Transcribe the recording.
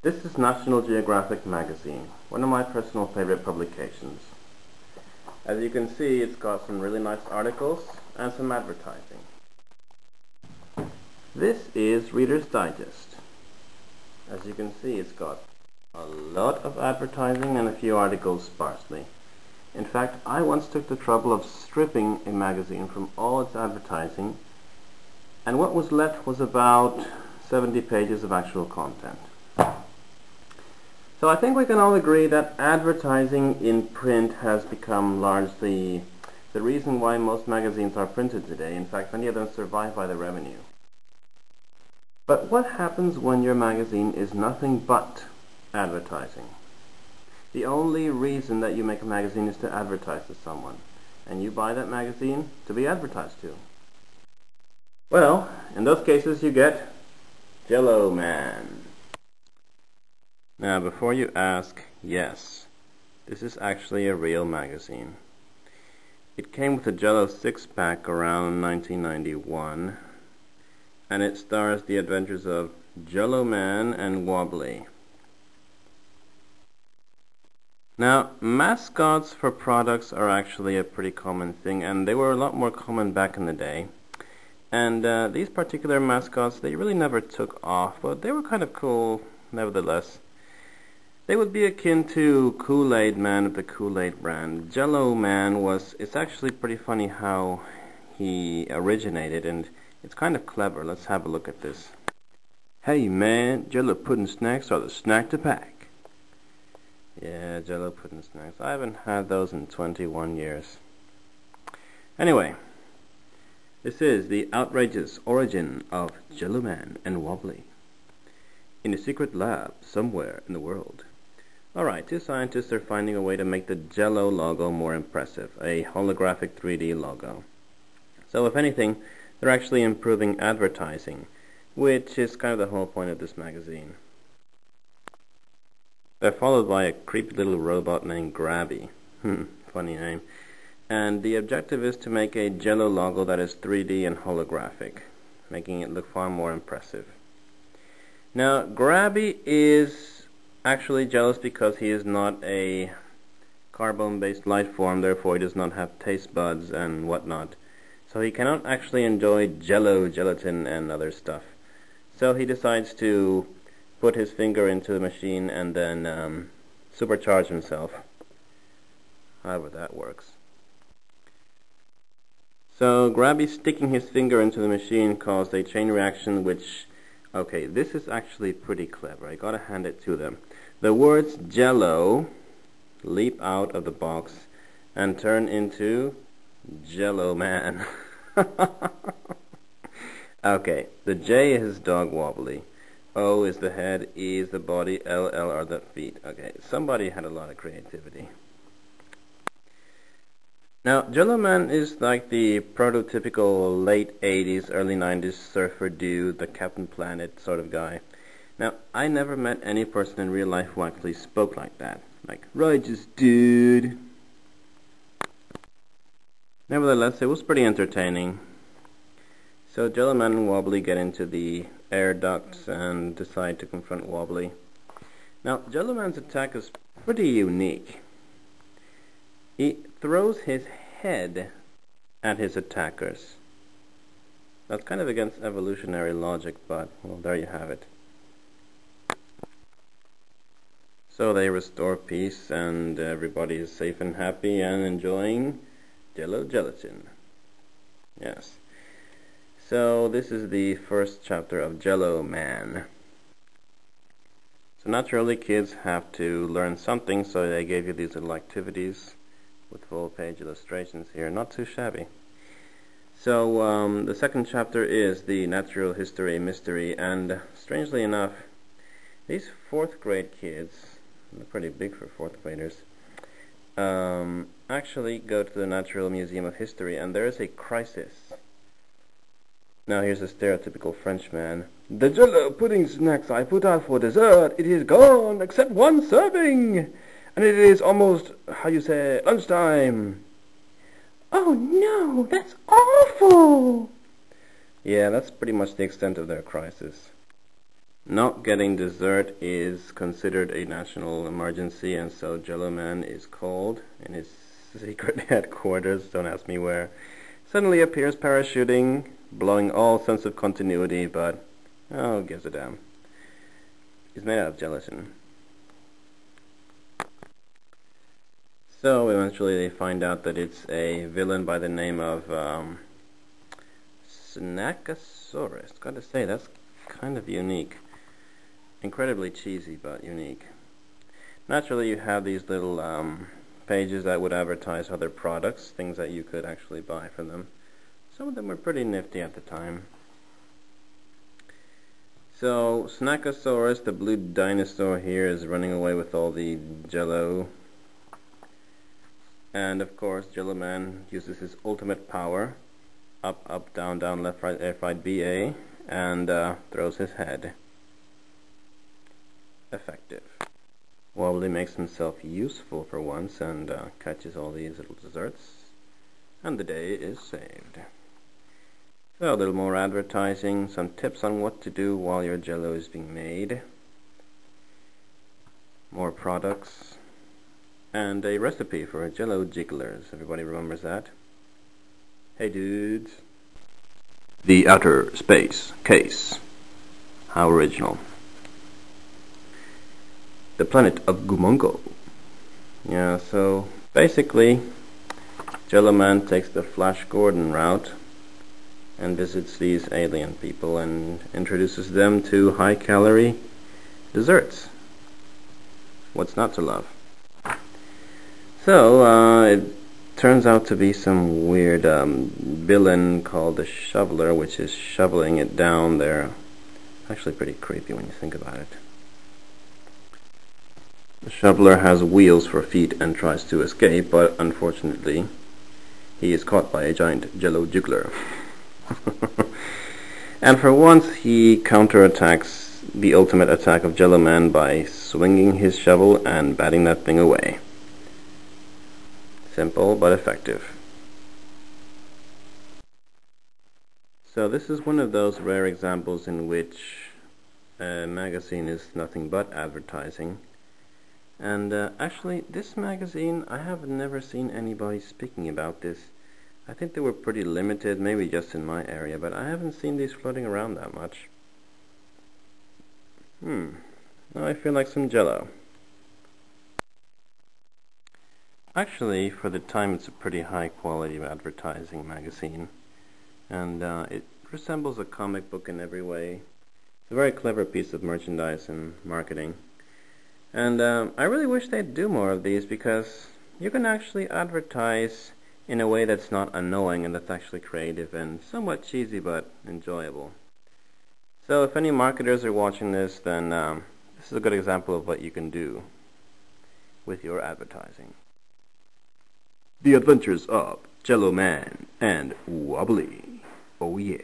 This is National Geographic magazine, one of my personal favorite publications. As you can see, it's got some really nice articles and some advertising. This is Reader's Digest. As you can see, it's got a lot of advertising and a few articles sparsely. In fact, I once took the trouble of stripping a magazine from all its advertising, and what was left was about 70 pages of actual content. So I think we can all agree that advertising in print has become largely the reason why most magazines are printed today. In fact, many of them survive by the revenue. But what happens when your magazine is nothing but advertising? The only reason that you make a magazine is to advertise to someone, and you buy that magazine to be advertised to. Well, in those cases you get Jell-O Man. Now, before you ask, yes, this is actually a real magazine. It came with a Jell-O 6-pack around 1991, and it stars the adventures of Jell-O Man and Wobbly. Now, mascots for products are actually a pretty common thing, and they were a lot more common back in the day. And these particular mascots, they really never took off, but they were kind of cool nevertheless. They would be akin to Kool-Aid Man of the Kool-Aid brand. Jell-O Man it's actually pretty funny how he originated, and it's kind of clever. Let's have a look at this. Hey man, Jell-O pudding snacks are the snack to pack. Yeah, Jell-O pudding snacks. I haven't had those in 21 years. Anyway, this is the outrageous origin of Jell-O Man and Wobbly. In a secret lab somewhere in the world. Alright, two scientists are finding a way to make the Jell-O logo more impressive, a holographic 3D logo. So if anything, they're actually improving advertising, which is kind of the whole point of this magazine. They're followed by a creepy little robot named Grabby. Funny name. And the objective is to make a Jell-O logo that is 3D and holographic, making it look far more impressive. Now, Grabby is actually jealous because he is not a carbon-based life form, therefore he does not have taste buds and whatnot. So he cannot actually enjoy Jell-O, gelatin, and other stuff. So he decides to put his finger into the machine and then supercharge himself. However that works. So Grabby sticking his finger into the machine caused a chain reaction which, okay, this is actually pretty clever. I gotta hand it to them. The words Jell-O leap out of the box and turn into Jell-O Man. Okay, the J is dog Wobbly. O is the head, E is the body, L are the feet. Okay, somebody had a lot of creativity. Now, Jell-O Man is like the prototypical late 80s, early 90s surfer dude, the Captain Planet sort of guy. Now, I never met any person in real life who actually spoke like that. Like, righteous dude. Nevertheless, it was pretty entertaining. So Jell-O Man and Wobbly get into the air ducts and decide to confront Wobbly. Now, Jell-O Man's attack is pretty unique. He throws his head at his attackers. That's kind of against evolutionary logic, but, well, there you have it. So they restore peace, and everybody is safe and happy and enjoying Jell-O gelatin. Yes. So this is the first chapter of Jell-O Man. So naturally kids have to learn something, so they gave you these little activities with full page illustrations here. Not too shabby. So the second chapter is the natural history mystery, and strangely enough, these 4th grade kids, they're pretty big for 4th graders, actually go to the Natural Museum of History, and there is a crisis. Now here's a stereotypical Frenchman. The Jell-O pudding snacks I put out for dessert, it is gone except one serving. And it is almost, how you say, lunchtime. Oh no, that's awful. Yeah, that's pretty much the extent of their crisis. not getting dessert is considered a national emergency, and so Jell-O Man is called in his secret headquarters, don't ask me where, suddenly appears parachuting, blowing all sense of continuity, but oh, who gives a damn. He's made out of gelatin. So eventually they find out that it's a villain by the name of Snackosaurus. Gotta say, that's kind of unique. Incredibly cheesy, but unique. Naturally, you have these little pages that would advertise other products, things that you could actually buy from them. Some of them were pretty nifty at the time. So, Snackosaurus, the blue dinosaur here, is running away with all the Jell-O. And of course, Jell-O Man uses his ultimate power. Up, up, down, down, left, right, BA, and throws his head. Effective. Wobbly makes himself useful for once and catches all these little desserts, and the day is saved. So a little more advertising, some tips on what to do while your Jell-O is being made, more products, and a recipe for Jell-O jigglers. Everybody remembers that? Hey dudes. The outer space case. How original. The planet of Gumongo. Yeah, so basically Jell-O Man takes the Flash Gordon route and visits these alien people and introduces them to high-calorie desserts. What's not to love? So, it turns out to be some weird villain called the Shoveler, which is shoveling it down there. Actually pretty creepy when you think about it. The Shoveler has wheels for feet and tries to escape, but unfortunately he is caught by a giant Jell-O jiggler. And for once he counterattacks the ultimate attack of Jell-O Man by swinging his shovel and batting that thing away. Simple but effective. So this is one of those rare examples in which a magazine is nothing but advertising. And actually, this magazine, I have never seen anybody speaking about this. I think they were pretty limited, maybe just in my area, but I haven't seen these floating around that much. Now I feel like some Jell-O. Actually, for the time, it's a pretty high quality advertising magazine. And it resembles a comic book in every way. It's a very clever piece of merchandise and marketing. And I really wish they'd do more of these, because you can actually advertise in a way that's not annoying and that's actually creative and somewhat cheesy but enjoyable. So if any marketers are watching this, then this is a good example of what you can do with your advertising. The Adventures of Jell-O Man and Wobbly. Oh yeah.